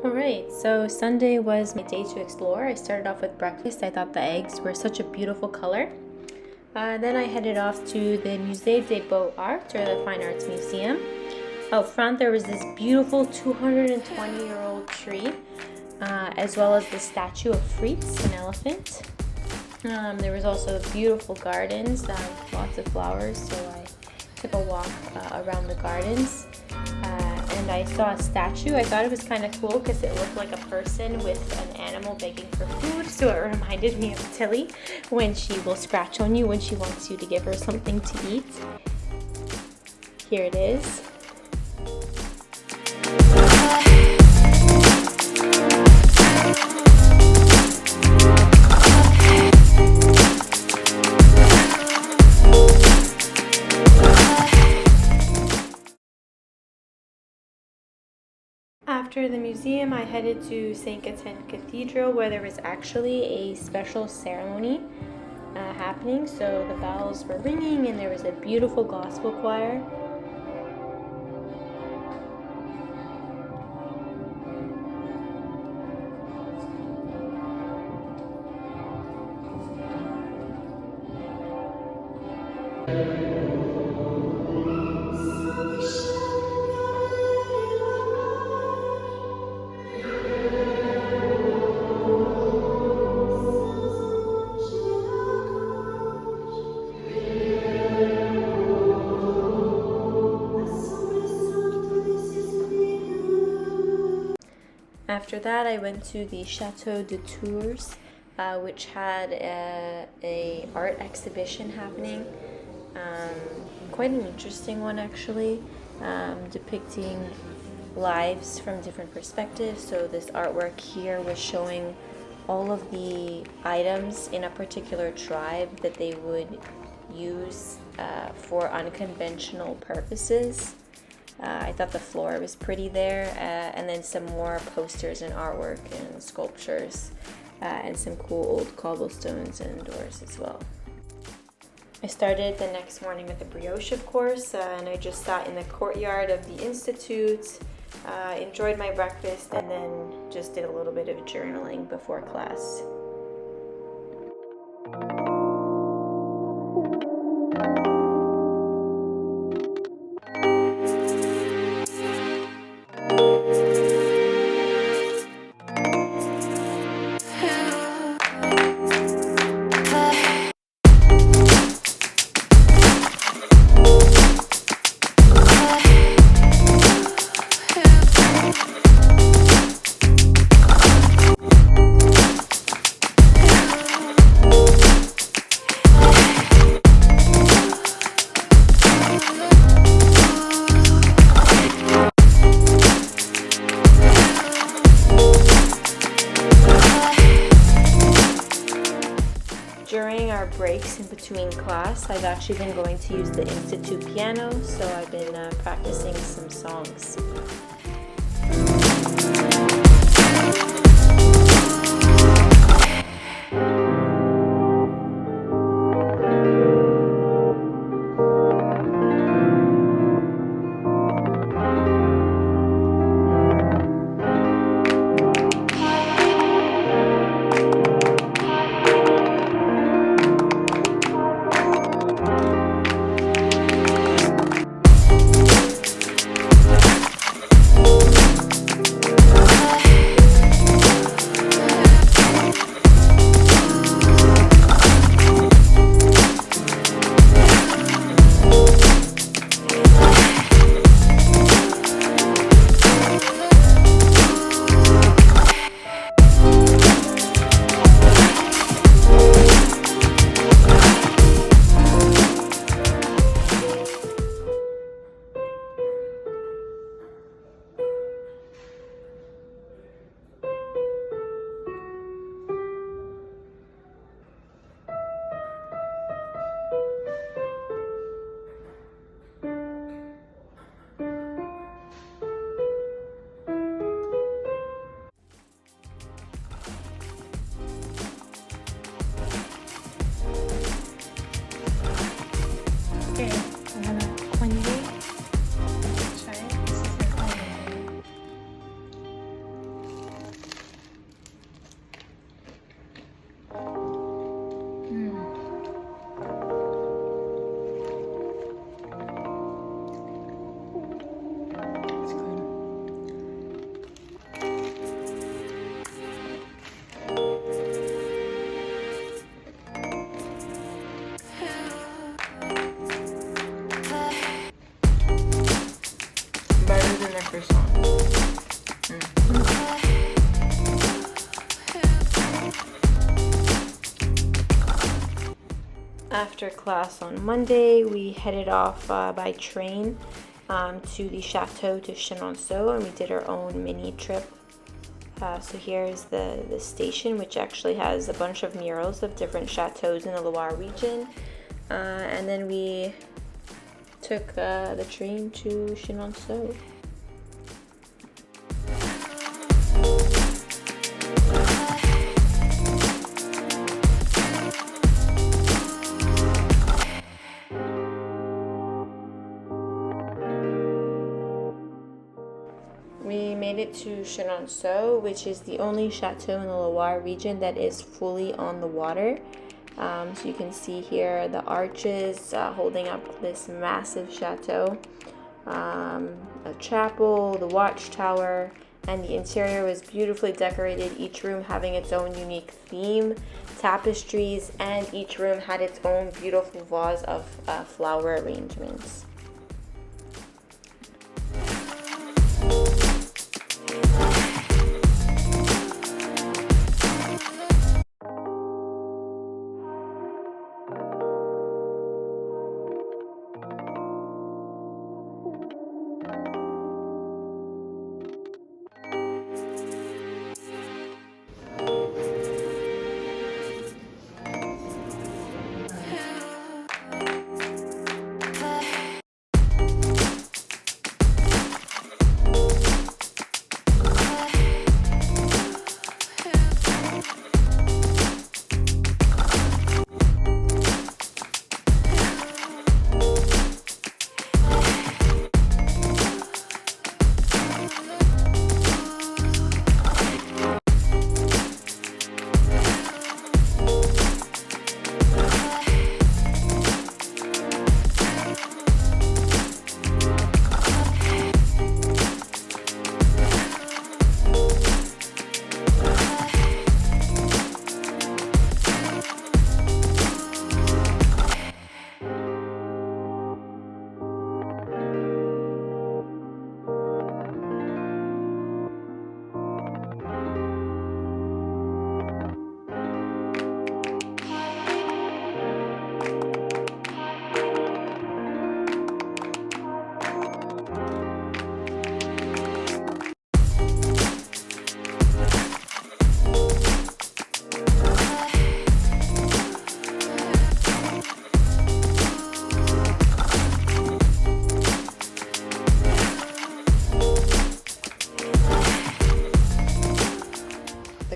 Alright, so Sunday was my day to explore. I started off with breakfast. I thought the eggs were such a beautiful color. Then I headed off to the Musée des Beaux-Arts, or the Fine Arts Museum. Out front there was this beautiful 220-year-old tree, as well as the statue of Fritz, an elephant. There was also beautiful gardens, lots of flowers, so I took a walk around the gardens. And I saw a statue. I thought it was kind of cool because it looked like a person with an animal begging for food. So it reminded me of Tilly when she will scratch on you when she wants you to give her something to eat. Here it is. After the museum, I headed to St. Etienne Cathedral, where there was actually a special ceremony happening. So the bells were ringing and there was a beautiful gospel choir. After that, I went to the Château de Tours, which had a art exhibition happening. Quite an interesting one, actually, depicting lives from different perspectives. So this artwork here was showing all of the items in a particular tribe that they would use for unconventional purposes. I thought the floor was pretty there, and then some more posters and artwork and sculptures, and some cool old cobblestones and doors as well. I started the next morning with a brioche, of course, and I just sat in the courtyard of the Institute, enjoyed my breakfast, and then just did a little bit of journaling before class. During our breaks in between class, I've actually been going to use the Institute piano, so I've been practicing some songs. after class on Monday, we headed off by train to the Chateau de Chenonceau, and we did our own mini trip. So here's the station, which actually has a bunch of murals of different chateaus in the Loire region. And then we took the train to Chenonceau. We made it to Chenonceau, which is the only chateau in the Loire region that is fully on the water. So you can see here the arches holding up this massive chateau, a chapel, the watchtower, and the interior was beautifully decorated, each room having its own unique theme, tapestries, and each room had its own beautiful vase of flower arrangements.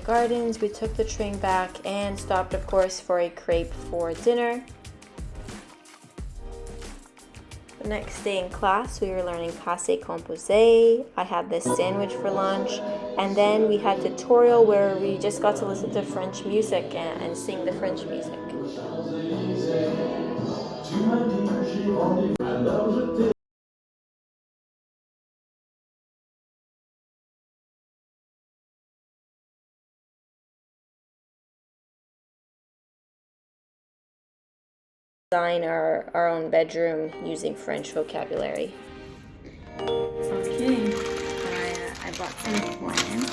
Gardens, we took the train back and stopped, of course, for a crepe for dinner. The next day in class, we were learning Passé Composé. I had this sandwich for lunch, and then we had tutorial where we just got to listen to French music and sing the French music. Design our own bedroom using French vocabulary. Okay, I bought some plants.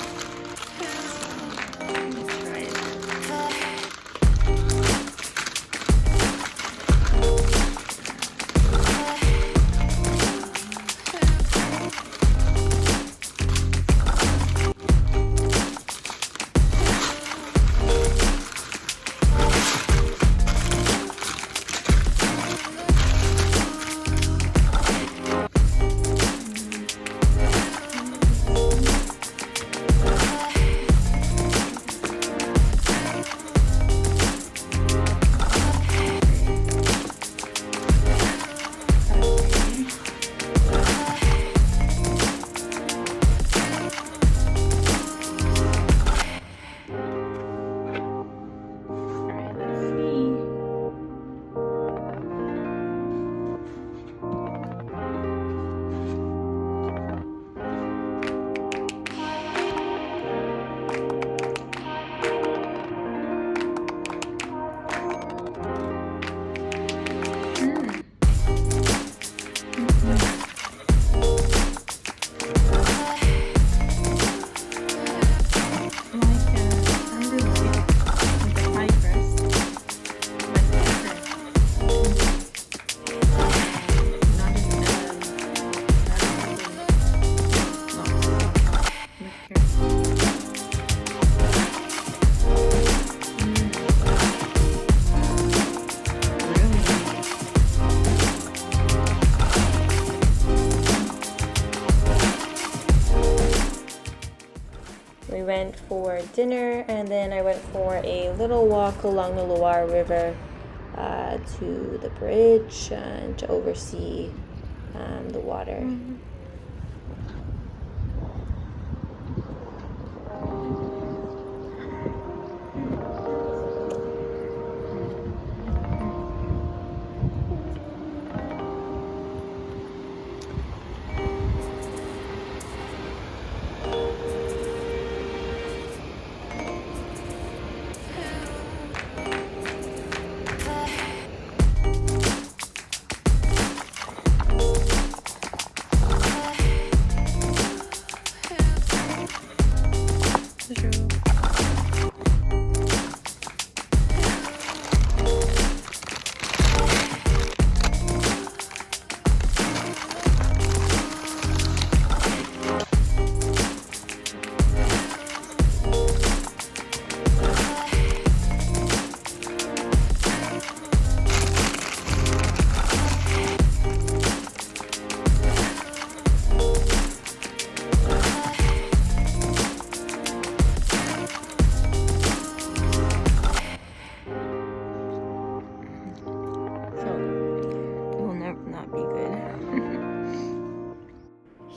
Let's try it out. went for dinner, and then I went for a little walk along the Loire River to the bridge and to oversee the water.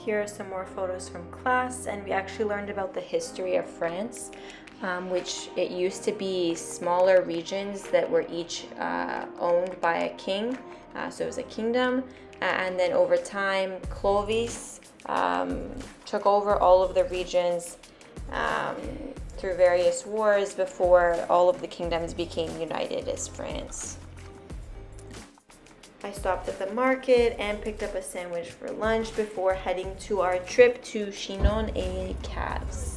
Here are some more photos from class, and we actually learned about the history of France, which it used to be smaller regions that were each owned by a king, so it was a kingdom, and then over time Clovis took over all of the regions through various wars before all of the kingdoms became united as France. I stopped at the market and picked up a sandwich for lunch before heading to our trip to Chinon et Caves.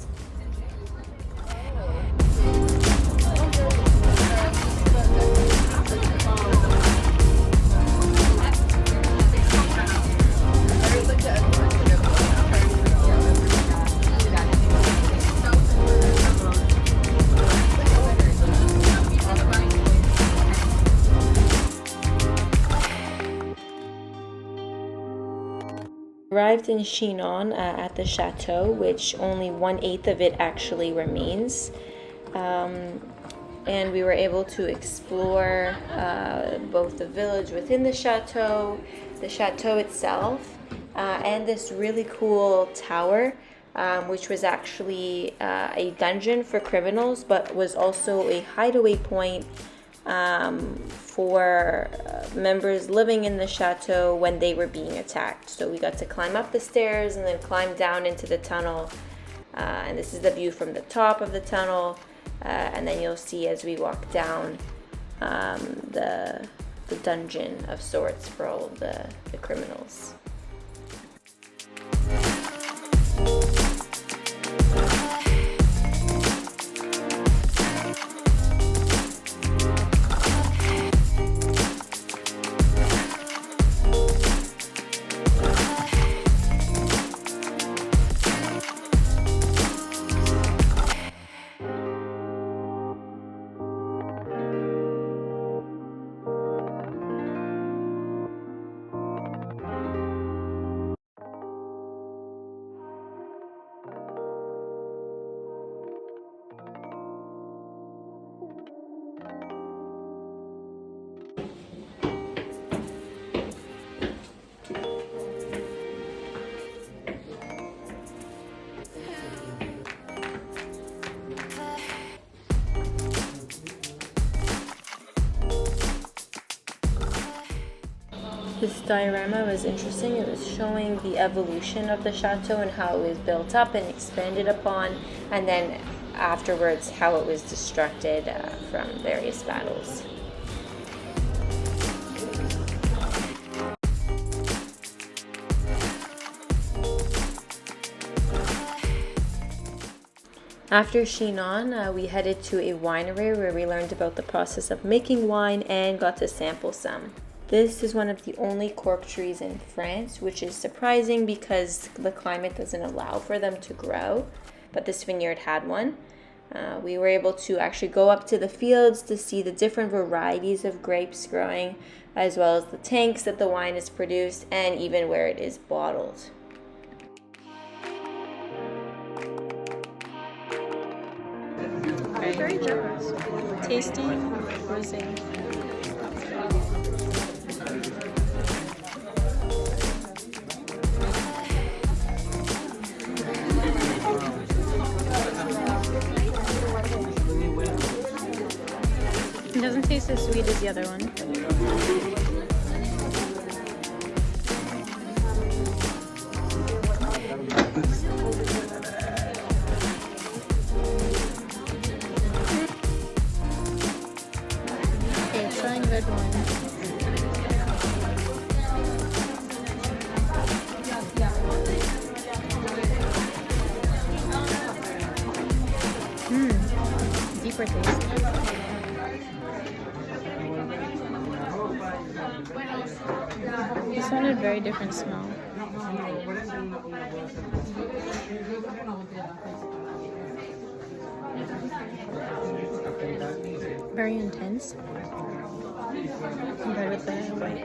Arrived in Chinon at the chateau, which only 1/8 of it actually remains, and we were able to explore both the village within the chateau itself, and this really cool tower, which was actually a dungeon for criminals, but was also a hideaway point for members living in the chateau when they were being attacked. So we got to climb up the stairs and then climb down into the tunnel, and this is the view from the top of the tunnel, and then you'll see as we walk down the dungeon of sorts for all of the criminals. This diorama was interesting. It was showing the evolution of the chateau and how it was built up and expanded upon, and then afterwards how it was destructed from various battles. After Chinon, we headed to a winery where we learned about the process of making wine and got to sample some. This is one of the only cork trees in France, which is surprising because the climate doesn't allow for them to grow, but this vineyard had one. We were able to actually go up to the fields to see the different varieties of grapes growing, as well as the tanks that the wine is produced, and even where it is bottled. very generous. Tasting rosé. It doesn't taste as sweet as the other one. Okay, trying red wine. Deeper taste. This one had a very different smell. Very intense compared with the white.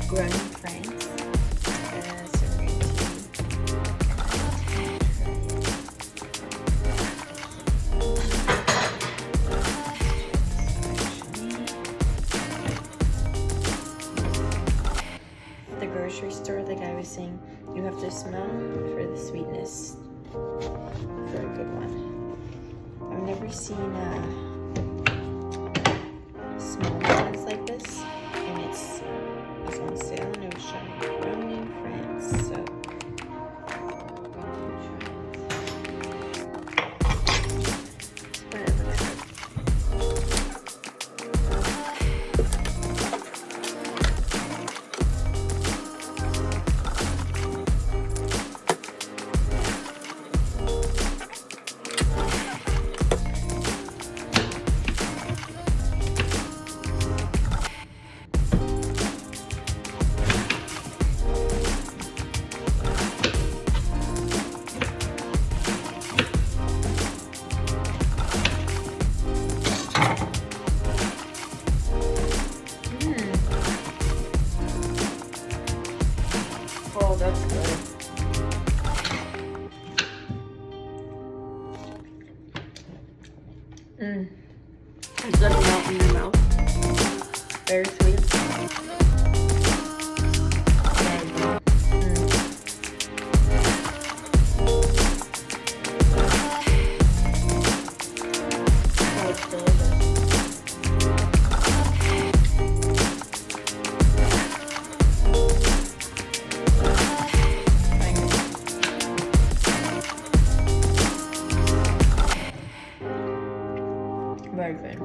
Grown in France. So we're going to the grocery store, the guy was saying you have to smell for the sweetness for a good one. I've never seen small ones like this, and it's on sale, and it was showing grown in France. So that's good. It doesn't melt in your mouth. Very sweet. Very good. Oh, it's delicious. Very good.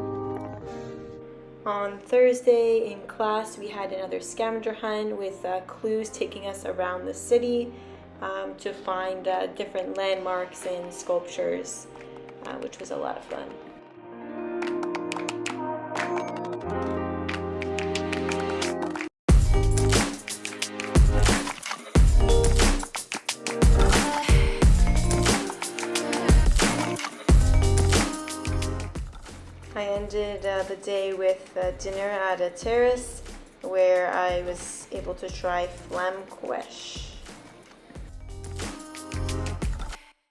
On Thursday in class, we had another scavenger hunt with clues taking us around the city to find different landmarks and sculptures, which was a lot of fun. I ended the day with dinner at a terrace where I was able to try flamme quèche.